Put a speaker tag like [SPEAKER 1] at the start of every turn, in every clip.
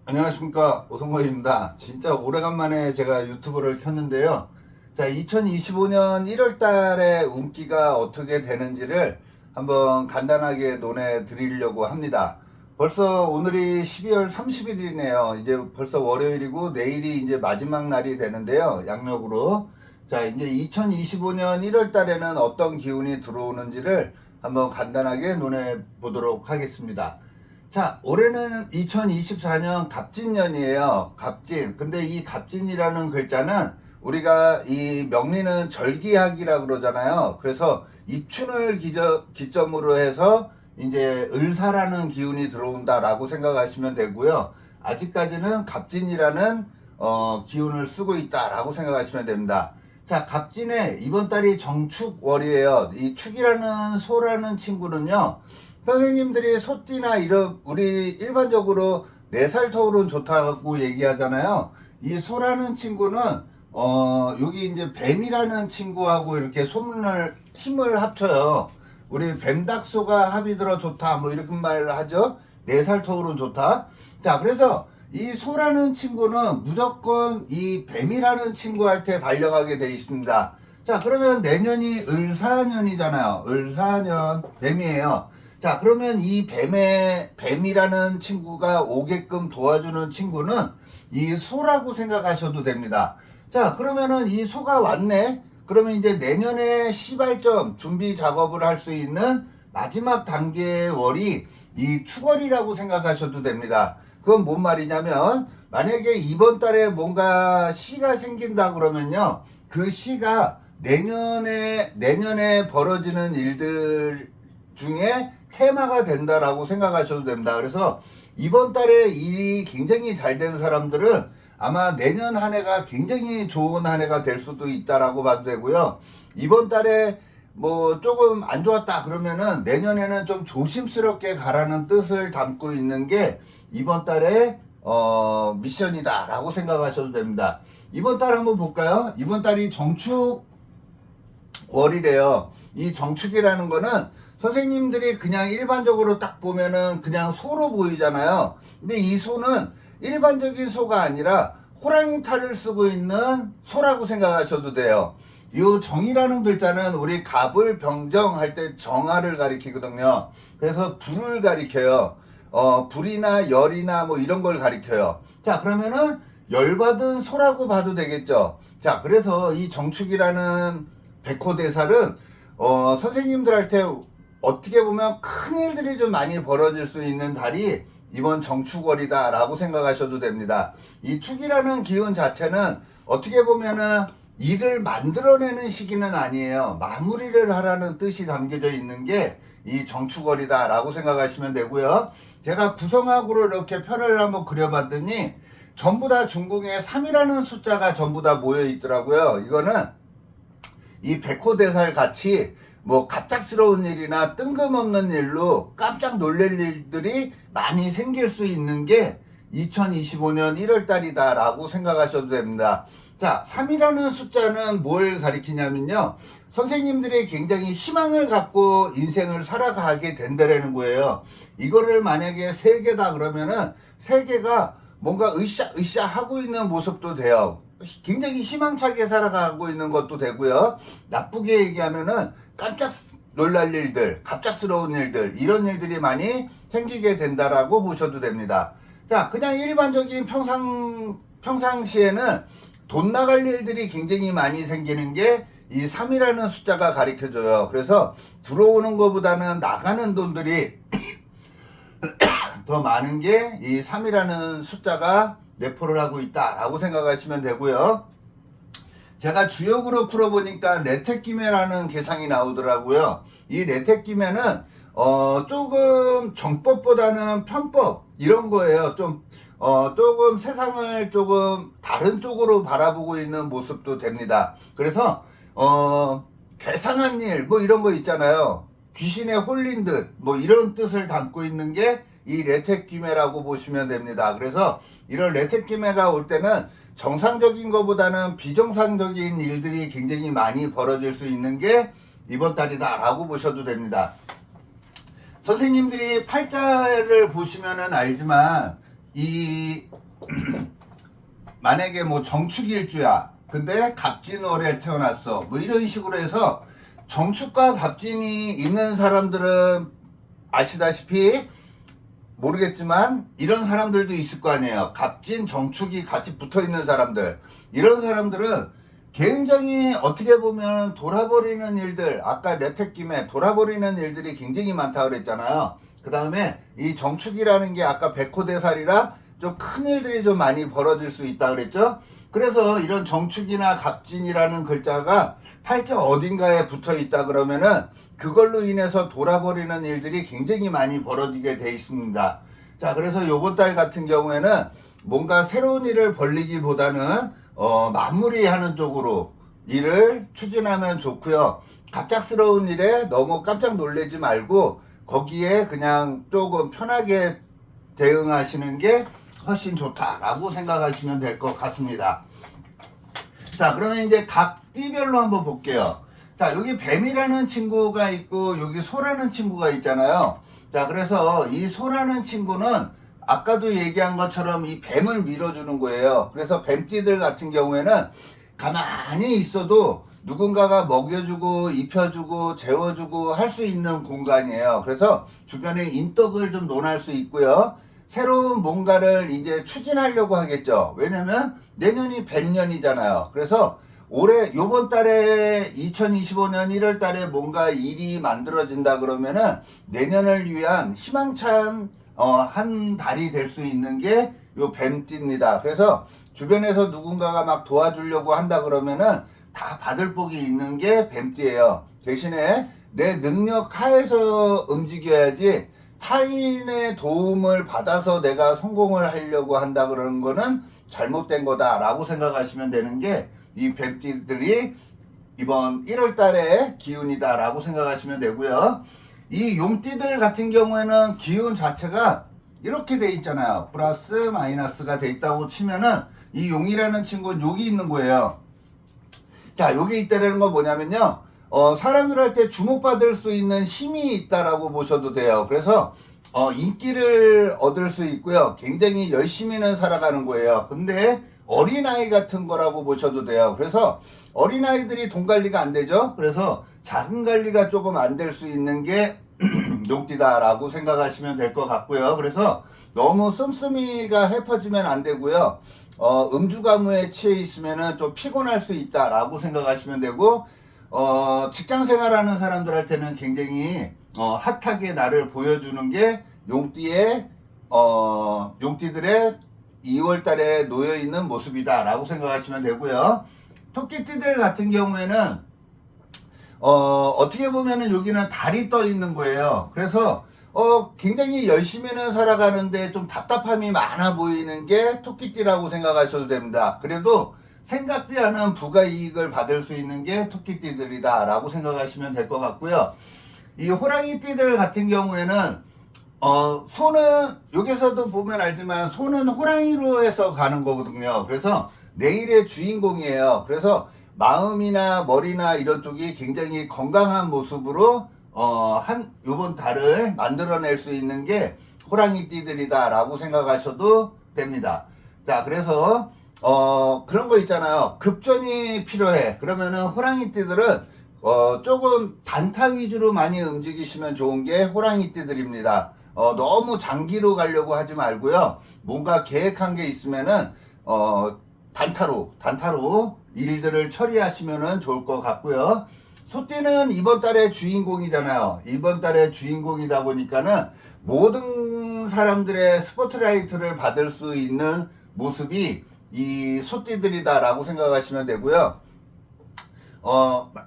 [SPEAKER 1] 안녕하십니까, 오성모입니다. 진짜 오래간만에 제가 유튜브를 켰는데요. 자, 2025년 1월 달에 운기가 어떻게 되는지를 한번 간단하게 논해 드리려고 합니다. 벌써 오늘이 12월 30일이네요. 이제 벌써 월요일이고 내일이 이제 마지막 날이 되는데요. 양력으로. 자, 이제 2025년 1월 달에는 어떤 기운이 들어오는지를 한번 간단하게 논해 보도록 하겠습니다. 자, 올해는 2024년 갑진년이에요. 갑진. 근데 이 갑진이라는 글자는 우리가 이 명리는 절기학이라 그러잖아요. 그래서 입춘을 기점으로 해서 이제 을사라는 기운이 들어온다라고 생각하시면 되고요. 아직까지는 갑진이라는 기운을 쓰고 있다라고 생각하시면 됩니다. 자, 갑진에 이번 달이 정축월이에요. 이 축이라는 소라는 친구는요. 선생님들이 소띠나 이런 우리 일반적으로 4살 터울은 좋다고 얘기하잖아요. 이 소라는 친구는 여기 이제 뱀이라는 친구하고 이렇게 힘을 합쳐요. 우리 뱀닥소가 합이 들어 좋다 뭐 이렇게 말을 하죠. 4살 터울은 좋다. 자, 그래서 이 소라는 친구는 무조건 이 뱀이라는 친구한테 달려가게 돼 있습니다. 자, 그러면 내년이 을사년이잖아요. 을사년 뱀이에요. 자, 그러면 이 뱀이라는 친구가 오게끔 도와주는 친구는 이 소라고 생각하셔도 됩니다. 자, 그러면은 이 소가 왔네? 그러면 이제 내년에 시발점 준비 작업을 할 수 있는 마지막 단계의 월이 이 축월이라고 생각하셔도 됩니다. 그건 뭔 말이냐면, 만약에 이번 달에 뭔가 시가 생긴다 그러면요. 그 시가 내년에 벌어지는 일들 중에 테마가 된다라고 생각하셔도 됩니다. 그래서 이번 달에 일이 굉장히 잘 된 사람들은 아마 내년 한 해가 굉장히 좋은 한 해가 될 수도 있다라고 봐도 되고요. 이번 달에 뭐 조금 안 좋았다 그러면은 내년에는 좀 조심스럽게 가라는 뜻을 담고 있는 게 이번 달에 미션이다라고 생각하셔도 됩니다. 이번 달 한번 볼까요? 이번 달이 정축 월이래요. 이 정축이라는 거는 선생님들이 그냥 일반적으로 딱 보면은 그냥 소로 보이잖아요. 근데 이 소는 일반적인 소가 아니라 호랑이 탈을 쓰고 있는 소라고 생각하셔도 돼요. 이 정이라는 글자는 우리 갑을 병정할 때 정화를 가리키거든요. 그래서 불을 가리켜요. 불이나 열이나 뭐 이런 걸 가리켜요. 자, 그러면은 열받은 소라고 봐도 되겠죠. 자, 그래서 이 정축이라는 백호대살은 선생님들한테 어떻게 보면 큰 일들이 좀 많이 벌어질 수 있는 달이 이번 정축월이다 라고 생각하셔도 됩니다. 이 축이라는 기운 자체는 어떻게 보면은 일을 만들어내는 시기는 아니에요. 마무리를 하라는 뜻이 담겨져 있는 게 이 정축월이다 라고 생각하시면 되고요. 제가 구성학으로 이렇게 편을 한번 그려봤더니 전부 다 중궁에 3이라는 숫자가 전부 다 모여 있더라고요. 이거는 이 백호대살 같이 뭐 갑작스러운 일이나 뜬금없는 일로 깜짝 놀랄 일들이 많이 생길 수 있는 게 2025년 1월 달이다 라고 생각하셔도 됩니다. 자, 3이라는 숫자는 뭘 가리키냐면요. 선생님들이 굉장히 희망을 갖고 인생을 살아가게 된다라는 거예요. 이거를 만약에 3개다 그러면은 3개가 뭔가 으쌰으쌰 하고 있는 모습도 돼요. 굉장히 희망차게 살아가고 있는 것도 되고요. 나쁘게 얘기하면은 깜짝 놀랄 일들, 갑작스러운 일들, 이런 일들이 많이 생기게 된다라고 보셔도 됩니다. 자, 그냥 일반적인 평상시에는 돈 나갈 일들이 굉장히 많이 생기는 게 이 3이라는 숫자가 가리켜줘요. 그래서 들어오는 것보다는 나가는 돈들이 더 많은 게 이 3이라는 숫자가 내포를 하고 있다라고 생각하시면 되고요. 제가 주역으로 풀어보니까 레테끼메라는 계상이 나오더라고요. 이 레테끼메는 조금 정법보다는 편법 이런 거예요. 조금 세상을 조금 다른 쪽으로 바라보고 있는 모습도 됩니다. 그래서 괴상한 일 뭐 이런 거 있잖아요. 귀신에 홀린 듯 뭐 이런 뜻을 담고 있는 게 이 레테끼메라고 보시면 됩니다. 그래서 이런 레테끼메가 올 때는 정상적인 것보다는 비정상적인 일들이 굉장히 많이 벌어질 수 있는 게 이번 달이다 라고 보셔도 됩니다. 선생님들이 팔자를 보시면은 알지만 이 만약에 뭐 정축일주야. 근데 갑진월에 태어났어. 뭐 이런 식으로 해서 정축과 갑진이 있는 사람들은 아시다시피 모르겠지만 이런 사람들도 있을 거 아니에요. 갑진, 정축이 같이 붙어 있는 사람들. 이런 사람들은 굉장히 어떻게 보면 돌아버리는 일들, 아까 레택김에 돌아버리는 일들이 굉장히 많다고 그랬잖아요. 그 다음에 이 정축이라는 게 아까 백호대살이라 좀 큰 일들이 좀 많이 벌어질 수 있다 그랬죠. 그래서 이런 정축이나 갑진이라는 글자가 팔자 어딘가에 붙어 있다 그러면은 그걸로 인해서 돌아버리는 일들이 굉장히 많이 벌어지게 돼 있습니다. 자, 그래서 요번 달 같은 경우에는 뭔가 새로운 일을 벌리기보다는 마무리하는 쪽으로 일을 추진하면 좋고요. 갑작스러운 일에 너무 깜짝 놀라지 말고 거기에 그냥 조금 편하게 대응하시는 게 훨씬 좋다라고 생각하시면 될 것 같습니다. 자, 그러면 이제 각 띠별로 한번 볼게요. 자, 여기 뱀이라는 친구가 있고 여기 소라는 친구가 있잖아요. 자, 그래서 이 소라는 친구는 아까도 얘기한 것처럼 이 뱀을 밀어주는 거예요. 그래서 뱀띠들 같은 경우에는 가만히 있어도 누군가가 먹여주고 입혀주고 재워주고 할 수 있는 공간이에요. 그래서 주변에 인덕을 좀 논할 수 있고요. 새로운 뭔가를 이제 추진하려고 하겠죠. 왜냐면 내년이 뱀년이잖아요. 그래서 올해 요번 달에 2025년 1월 달에 뭔가 일이 만들어진다 그러면은 내년을 위한 희망찬 한 달이 될 수 있는 게 요 뱀띠입니다. 그래서 주변에서 누군가가 막 도와주려고 한다 그러면은 다 받을 복이 있는 게 뱀띠예요. 대신에 내 능력 하에서 움직여야지 타인의 도움을 받아서 내가 성공을 하려고 한다 그러는 거는 잘못된 거다 라고 생각하시면 되는 게 이 뱀띠들이 이번 1월 달에 기운이다 라고 생각하시면 되고요. 이 용띠들 같은 경우에는 기운 자체가 이렇게 돼 있잖아요. 플러스 마이너스가 돼 있다고 치면은 이 용이라는 친구는 여기 있는 거예요. 자, 여기 있다라는 건 뭐냐면요. 사람들한테 주목받을 수 있는 힘이 있다라고 보셔도 돼요. 그래서 인기를 얻을 수 있고요. 굉장히 열심히는 살아가는 거예요. 근데 어린아이 같은 거라고 보셔도 돼요. 그래서 어린아이들이 돈 관리가 안 되죠. 그래서 자금 관리가 조금 안 될 수 있는 게 용띠다라고 생각하시면 될 것 같고요. 그래서 너무 씀씀이가 헤퍼지면 안 되고요. 음주가무에 취해 있으면은 좀 피곤할 수 있다라고 생각하시면 되고, 직장 생활하는 사람들한테는 굉장히 핫하게 나를 보여주는 게 용띠들의 2월 달에 놓여 있는 모습이다라고 생각하시면 되고요. 토끼띠들 같은 경우에는 어떻게 보면은 여기는 달이 떠 있는 거예요. 그래서 굉장히 열심히는 살아가는데 좀 답답함이 많아 보이는 게 토끼띠라고 생각하셔도 됩니다. 그래도 생각지 않은 부가이익을 받을 수 있는 게 토끼띠들이다 라고 생각하시면 될 것 같고요. 이 호랑이띠들 같은 경우에는 소는 여기서도 보면 알지만 소는 호랑이로 해서 가는 거거든요. 그래서 내일의 주인공이에요. 그래서 마음이나 머리나 이런 쪽이 굉장히 건강한 모습으로 요번 달을 만들어낼 수 있는 게 호랑이띠들이다 라고 생각하셔도 됩니다. 자, 그래서 그런 거 있잖아요. 급전이 필요해. 그러면은 호랑이띠들은 조금 단타 위주로 많이 움직이시면 좋은 게 호랑이띠들입니다. 너무 장기로 가려고 하지 말고요. 뭔가 계획한 게 있으면은 단타로 일들을 처리하시면 좋을 것 같고요. 소띠는 이번 달의 주인공이잖아요. 이번 달의 주인공이다 보니까는 모든 사람들의 스포트라이트를 받을 수 있는 모습이 이 소띠들이다 라고 생각하시면 되고요.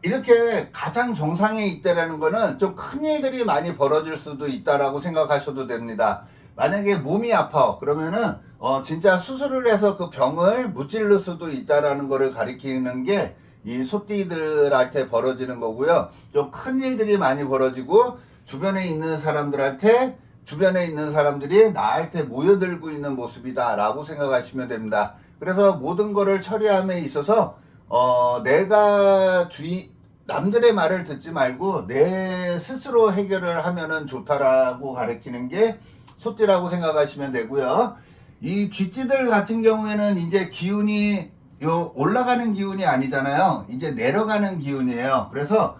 [SPEAKER 1] 이렇게 가장 정상에 있다라는 거는 좀 큰 일들이 많이 벌어질 수도 있다라고 생각하셔도 됩니다. 만약에 몸이 아파 그러면은 진짜 수술을 해서 그 병을 무찔를 수도 있다라는 거를 가리키는 게 이 소띠들한테 벌어지는 거고요. 좀 큰 일들이 많이 벌어지고 주변에 있는 사람들이 나한테 모여들고 있는 모습이다 라고 생각하시면 됩니다. 그래서 모든 거를 처리함에 있어서 내가 남들의 말을 듣지 말고 내 스스로 해결을 하면은 좋다라고 가르치는 게 소띠라고 생각하시면 되고요. 이 쥐띠들 같은 경우에는 이제 기운이 올라가는 기운이 아니잖아요. 이제 내려가는 기운이에요. 그래서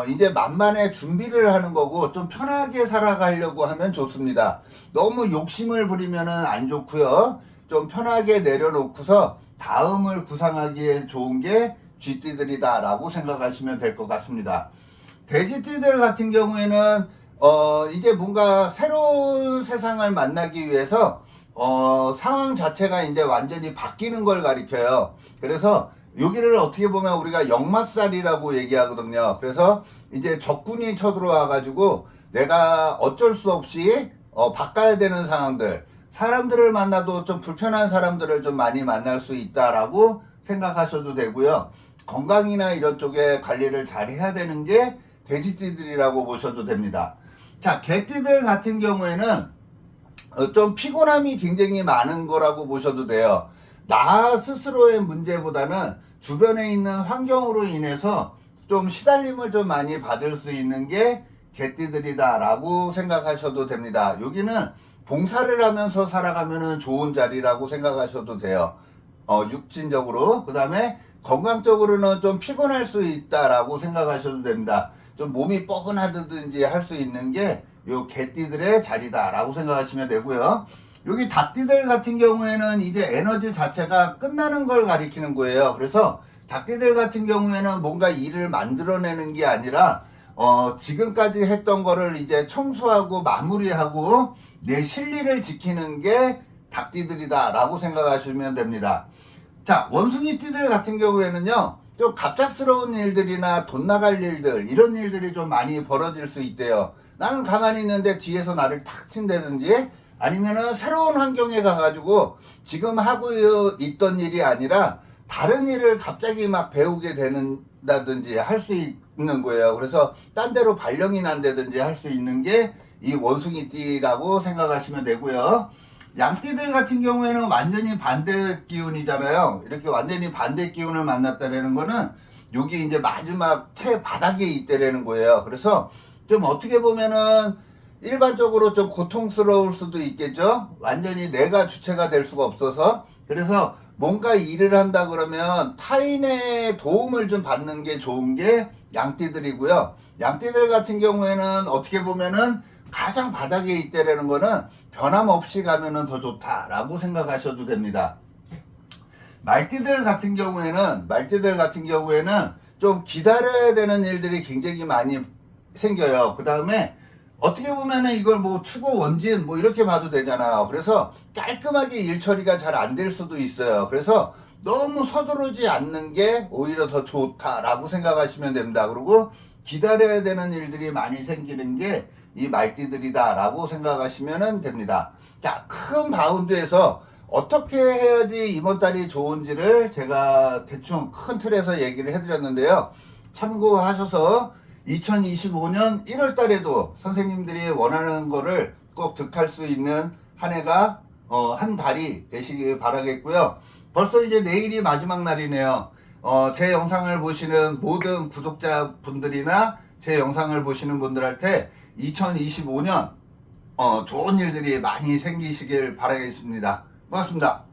[SPEAKER 1] 이제 만만의 준비를 하는 거고 좀 편하게 살아가려고 하면 좋습니다. 너무 욕심을 부리면은 안 좋고요. 좀 편하게 내려놓고서 다음을 구상하기에 좋은 게 쥐띠들이다 라고 생각하시면 될 것 같습니다. 돼지띠들 같은 경우에는 이제 뭔가 새로운 세상을 만나기 위해서 상황 자체가 이제 완전히 바뀌는 걸 가리켜요. 그래서 여기를 어떻게 보면 우리가 역마살이라고 얘기하거든요. 그래서 이제 적군이 쳐들어와 가지고 내가 어쩔 수 없이 바꿔야 되는 상황들, 사람들을 만나도 좀 불편한 사람들을 좀 많이 만날 수 있다라고 생각하셔도 되고요. 건강이나 이런 쪽에 관리를 잘 해야 되는 게 돼지띠들이라고 보셔도 됩니다. 자, 개띠들 같은 경우에는 좀 피곤함이 굉장히 많은 거라고 보셔도 돼요. 나 스스로의 문제보다는 주변에 있는 환경으로 인해서 좀 시달림을 좀 많이 받을 수 있는 게 개띠들이다 라고 생각하셔도 됩니다. 여기는 봉사를 하면서 살아가면 좋은 자리라고 생각하셔도 돼요. 육진적으로. 그 다음에 건강적으로는 좀 피곤할 수 있다라고 생각하셔도 됩니다. 좀 몸이 뻐근하든지 할 수 있는 게 요 개띠들의 자리다라고 생각하시면 되고요. 여기 닭띠들 같은 경우에는 이제 에너지 자체가 끝나는 걸 가리키는 거예요. 그래서 닭띠들 같은 경우에는 뭔가 일을 만들어내는 게 아니라 지금까지 했던 거를 이제 청소하고 마무리하고 내 실리를 지키는 게 닭띠들이다 라고 생각하시면 됩니다. 자, 원숭이띠들 같은 경우에는요, 좀 갑작스러운 일들이나 돈 나갈 일들, 이런 일들이 좀 많이 벌어질 수 있대요. 나는 가만히 있는데 뒤에서 나를 탁 친다든지, 아니면은 새로운 환경에 가가지고 지금 하고 있던 일이 아니라 다른 일을 갑자기 막 배우게 된다든지 할 수 있는 거예요. 그래서 딴 데로 발령이 난다든지 할 수 있는 게 이 원숭이띠라고 생각하시면 되고요. 양띠들 같은 경우에는 완전히 반대 기운이잖아요. 이렇게 완전히 반대 기운을 만났다는 거는 여기 이제 마지막 채 바닥에 있다라는 거예요. 그래서 좀 어떻게 보면은 일반적으로 좀 고통스러울 수도 있겠죠. 완전히 내가 주체가 될 수가 없어서. 그래서 뭔가 일을 한다 그러면 타인의 도움을 좀 받는 게 좋은 게 양띠들이고요. 양띠들 같은 경우에는 어떻게 보면은 가장 바닥에 있다라는 거는 변함없이 가면은 더 좋다라고 생각하셔도 됩니다. 말띠들 같은 경우에는 좀 기다려야 되는 일들이 굉장히 많이 생겨요. 그 다음에 어떻게 보면은 이걸 뭐 추고 원진 뭐 이렇게 봐도 되잖아요. 그래서 깔끔하게 일 처리가 잘 안 될 수도 있어요. 그래서 너무 서두르지 않는 게 오히려 더 좋다라고 생각하시면 됩니다. 그리고 기다려야 되는 일들이 많이 생기는 게 이 말띠들이다 라고 생각하시면 됩니다. 자, 큰 바운드에서 어떻게 해야지 이번 달이 좋은지를 제가 대충 큰 틀에서 얘기를 해드렸는데요. 참고하셔서 2025년 1월 달에도 선생님들이 원하는 거를 꼭 득할 수 있는 한 해가 한 달이 되시길 바라겠고요. 벌써 이제 내일이 마지막 날이네요. 제 영상을 보시는 모든 구독자분들이나 제 영상을 보시는 분들한테 2025년 좋은 일들이 많이 생기시길 바라겠습니다. 고맙습니다.